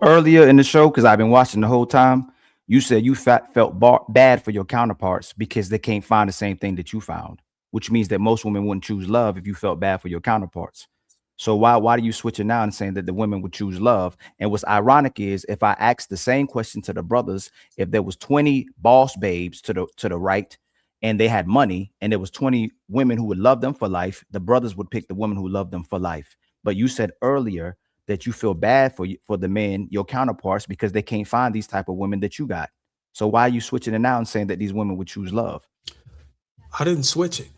earlier in the show, because I've been watching the whole time, you said you felt bad for your counterparts because they can't find the same thing that you found, which means that most women wouldn't choose love if you felt bad for your counterparts. So why do you switch it now and saying that the women would choose love? And what's ironic is if I asked the same question to the brothers, if there was 20 boss babes to the right and they had money and there was 20 women who would love them for life, the brothers would pick the woman who loved them for life. But you said earlier that you feel bad for the men, your counterparts, because they can't find these type of women that you got. So why are you switching it now and saying that these women would choose love? I didn't switch it.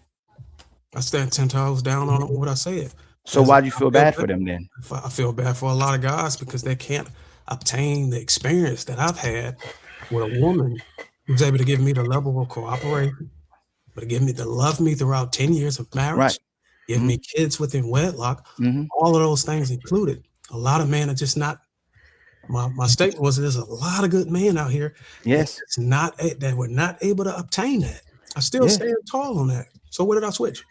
I stand 10 toes down on what I said. So why do you feel bad for them then? I feel bad for a lot of guys because they can't obtain the experience that I've had with a woman who's able to give me the level of cooperation, but give me to love me throughout 10 years of marriage, right. Give me kids within wedlock, all of those things included. A lot of men are just not. My statement was there's a lot of good men out here. Yes, that were not able to obtain that. I still stand tall on that. So what did I switch?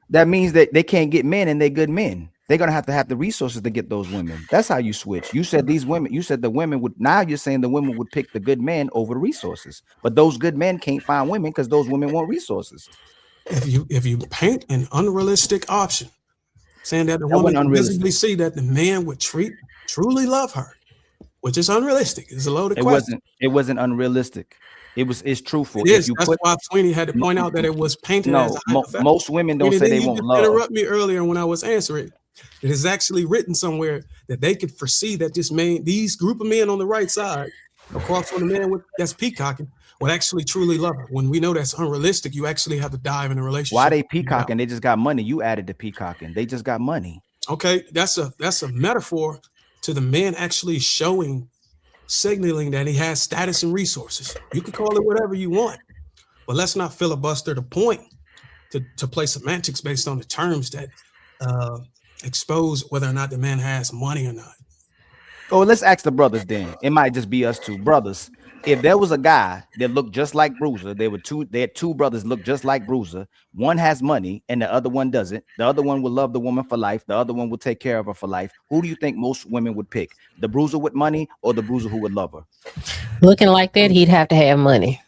That means that they can't get men and they're good men. They're gonna have to have the resources to get those women. That's how you switch. You said these women, you said the women would, now you're saying the women would pick the good men over the resources. But those good men can't find women because those women want resources. If you paint an unrealistic option, saying that the woman can visibly see that the man would truly love her, which is unrealistic. It's a loaded question. It wasn't unrealistic. It's truthful. It is. That's why Sweeney had to point out that it was painted as a hypothetical. Most women don't say they won't love. Interrupt me earlier when I was answering. It is actually written somewhere that they could foresee that these group of men on the right side, across from the man that's peacocking, would actually truly love her. When we know that's unrealistic, you actually have to dive in a relationship. Why they peacocking? They just got money. You added the peacocking. They just got money. Okay, that's a metaphor to the man actually signaling that he has status and resources. You can call it whatever you want, but let's not filibuster the point to play semantics based on the terms that expose whether or not the man has money or not. Oh, let's ask the brothers then. It might just be us two brothers. If there was a guy that looked just like Bruiser, they had two brothers look just like Bruiser. One has money and the other one doesn't. The other one will love the woman for life. The other one will take care of her for life. Who do you think most women would pick? The Bruiser with money or the Bruiser who would love her? Looking like that, he'd have to have money.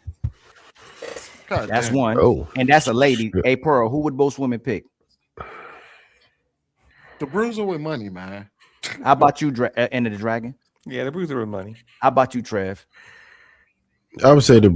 God, that's one. Oh. And that's a lady. Hey, Pearl, who would most women pick? The Bruiser with money, man. How about you, Enter the Dragon? Yeah, the Bruiser with money. How about you, Trev? I would say the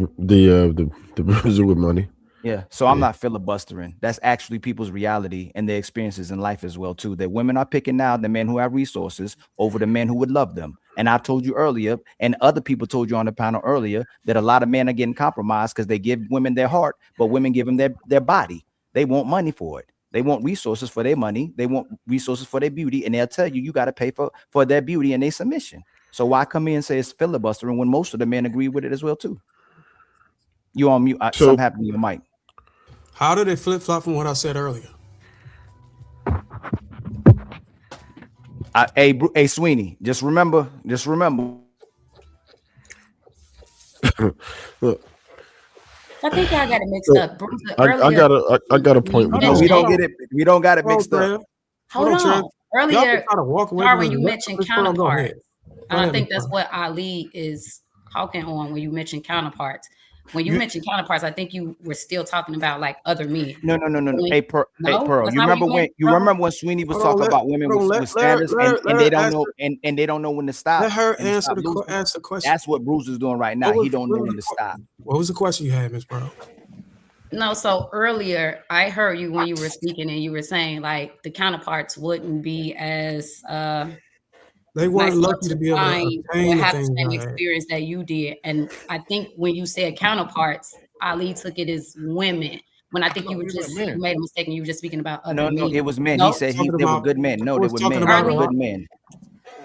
Bruiser with money. Yeah, so I'm not filibustering. That's actually people's reality and their experiences in life as well too. That women are picking now the men who have resources over the men who would love them. And I told you earlier, and other people told you on the panel earlier, that a lot of men are getting compromised because they give women their heart, but women give them their body. They want money for it. They want resources for their money. They want resources for their beauty, and they'll tell you got to pay for their beauty and their submission. So why come in and say it's filibustering when most of the men agree with it as well too? You on mute? Something happened to your mic. How did it flip flop from what I said earlier? Hey, Sweeney, just remember. Look. I think y'all got it mixed up. I got a point. No, we don't get it. We don't got it mixed up. Hold on. Earlier, Darwynn, you mentioned counterparts. And I think that's what Ali is talking on when you mentioned counterparts. When you mentioned counterparts, I think you were still talking about like other men. No. Hey, Pearl. You remember when Sweeney was talking about women with status and they don't know and they don't know when to stop. Let her answer the question. That's what Bruce is doing right now. He don't know when to stop. What was the question you had, Ms. Pearl? No, so earlier I heard you when you were speaking and you were saying like the counterparts wouldn't be as they weren't lucky to be able to have the same experience that you did. And I think when you said counterparts, Ali took it as women. When I think you made a mistake and you were just speaking about other men. No, it was men. He said they were good men. No, they were men. They were good men.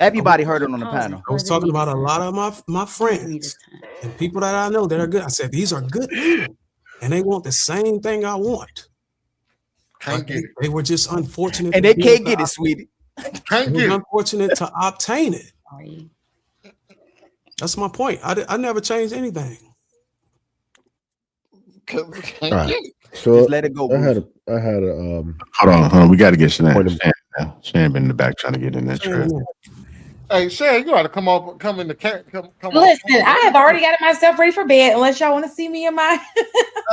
Everybody heard it on the panel. I was talking about a lot of my friends and people that I know that are good. I said, these are good people. And they want the same thing I want. They were just unfortunate. And they can't get it, sweetie. Unfortunate to obtain it. That's my point. I never changed anything. Right. So just let it go. I had a hold on. We got to get Shannon. Shannon been in the back trying to get in there. Hey, Shay, you gotta come in the cat. Come Listen, I have already got myself ready for bed. Unless y'all want to see me in my.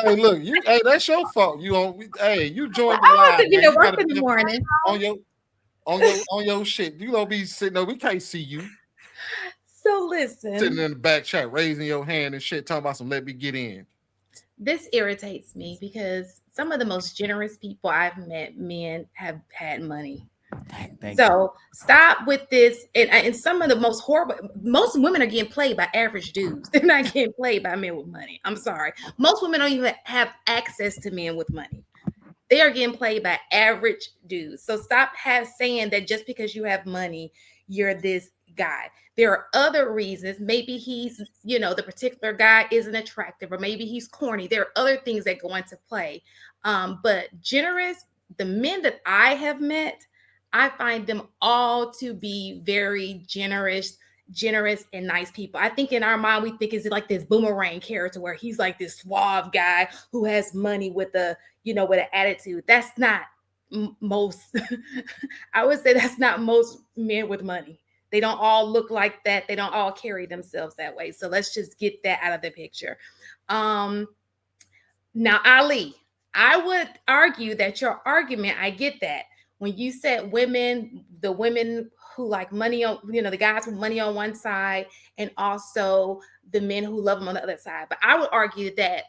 Hey, look, that's your fault. You joined I the have live. to be Man. at You work gotta in the be morning. on your shit. You don't be sitting there. We can't see you So listen, sitting in the back chat, raising your hand and shit, talking about some let me get in. This irritates me because some of the most generous people I've met, men have had money. So stop with this. And some of the most horrible, most women are getting played by average dudes. They're not getting played by men with money. I'm sorry. Most women don't even have access to men with money. They are getting played by average dudes. So stop saying that just because you have money, you're this guy. There are other reasons. Maybe he's, the particular guy isn't attractive, or maybe he's corny. There are other things that go into play. But generous, the men that I have met, I find them all to be very generous and nice people. I think in our mind, we think is like this Boomerang character where he's like this suave guy who has money with with an attitude. That's not most, I would say that's not most men with money. They don't all look like that. They don't all carry themselves that way. So let's just get that out of the picture. Now, Ali, I would argue that your argument, I get that. When you said the women who like money on, the guys with money on one side and also the men who love them on the other side. But I would argue that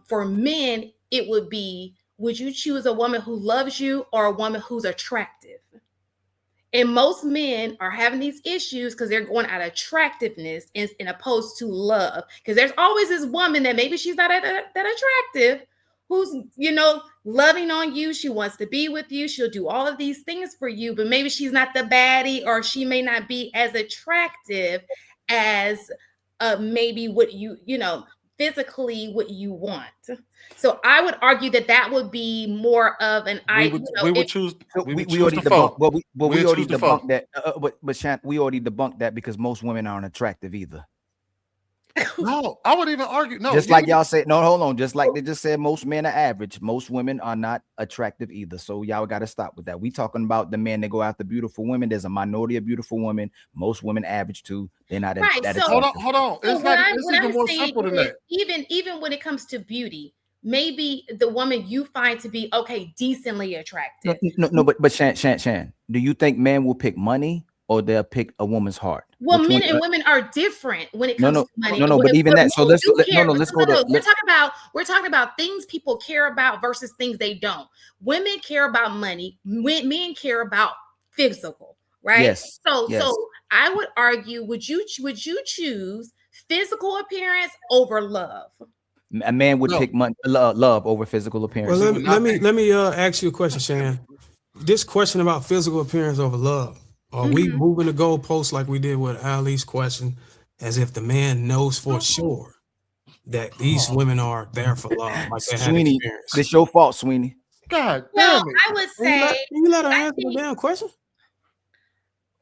for men, it would be, would you choose a woman who loves you or a woman who's attractive? And most men are having these issues because they're going out of attractiveness in opposed to love. Because there's always this woman that maybe she's not that attractive, who's, loving on you. She wants to be with you. She'll do all of these things for you, but maybe she's not the baddie, or she may not be as attractive as maybe what physically what you want. So I would argue that would be more of an we already debunked that. But Shan, we already debunked that because most women aren't attractive either. No, I would even argue. No, just like y'all say, no, hold on. Just like they just said, most men are average. Most women are not attractive either. So y'all got to stop with that. We talking about the men that go after beautiful women. There's a minority of beautiful women. Most women average too. They're not right. that So, attractive. Hold on. So it's even more simple than that. Even when it comes to beauty, maybe the woman you find to be decently attractive. No, but Shan, do you think men will pick money or they'll pick a woman's heart? Well, men and women are different when it comes to money. No, but even that. So let's go to. We're talking about things people care about versus things they don't. Women care about money. Men care about physical, right? Yes. So I would argue, would you choose physical appearance over love? A man would pick love over physical appearance. Well, let me ask you a question, Shan. This question about physical appearance over love. Are we moving the goalposts like we did with Ali's question, as if the man knows for sure that these women are there for love? Like they Sweeney, it's your fault, Sweeney. God damn it. I would say. Can you let her answer the damn question?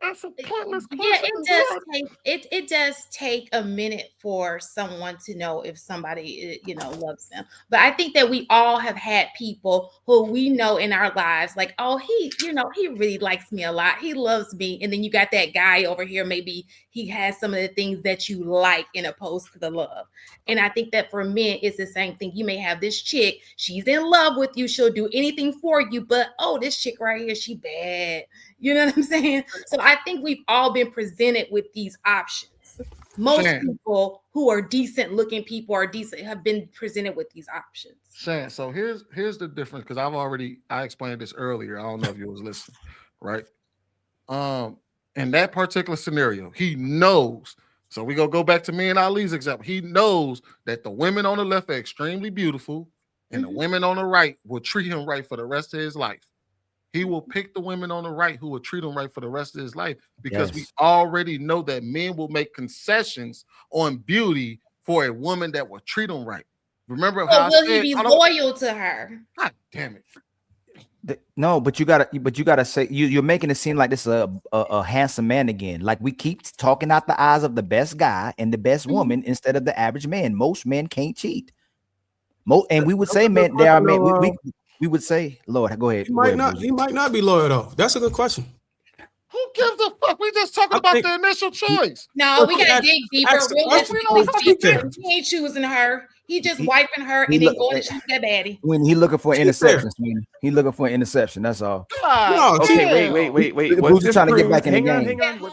Yeah, it does take a minute for someone to know if somebody loves them. But I think that we all have had people who we know in our lives, like, oh, he really likes me a lot. He loves me. And then you got that guy over here, maybe he has some of the things that you like in opposed to the love. And I think that for men, it's the same thing. You may have this chick, she's in love with you, she'll do anything for you, but this chick right here, she bad. You know what I'm saying? So I think we've all been presented with these options. Most people who are decent looking people have been presented with these options. Shan, so here's the difference, because I explained this earlier. I don't know if you was listening, right? In that particular scenario, he knows. So we go back to me and Ali's example. He knows that the women on the left are extremely beautiful, and the women on the right will treat him right for the rest of his life. He will pick the women on the right who will treat him right for the rest of his life, because we already know that men will make concessions on beauty for a woman that will treat him right. Remember how will he be loyal to her? God damn it. No, but you gotta say you're making it seem like this is a handsome man again. Like we keep talking out the eyes of the best guy and the best woman instead of the average man. Most men can't cheat. And we would say, man, there are men. We would say, Lord, go ahead. He might not be loyal though. That's a good question. Who gives a fuck? We just talking about the initial choice. No, we gotta dig deeper. He ain't choosing her. He just wiping her and then going to choose that baddie. When he looking for interceptions, he looking for an interception. That's all. God, okay, wait. Who's trying to get back in the game? Hang on.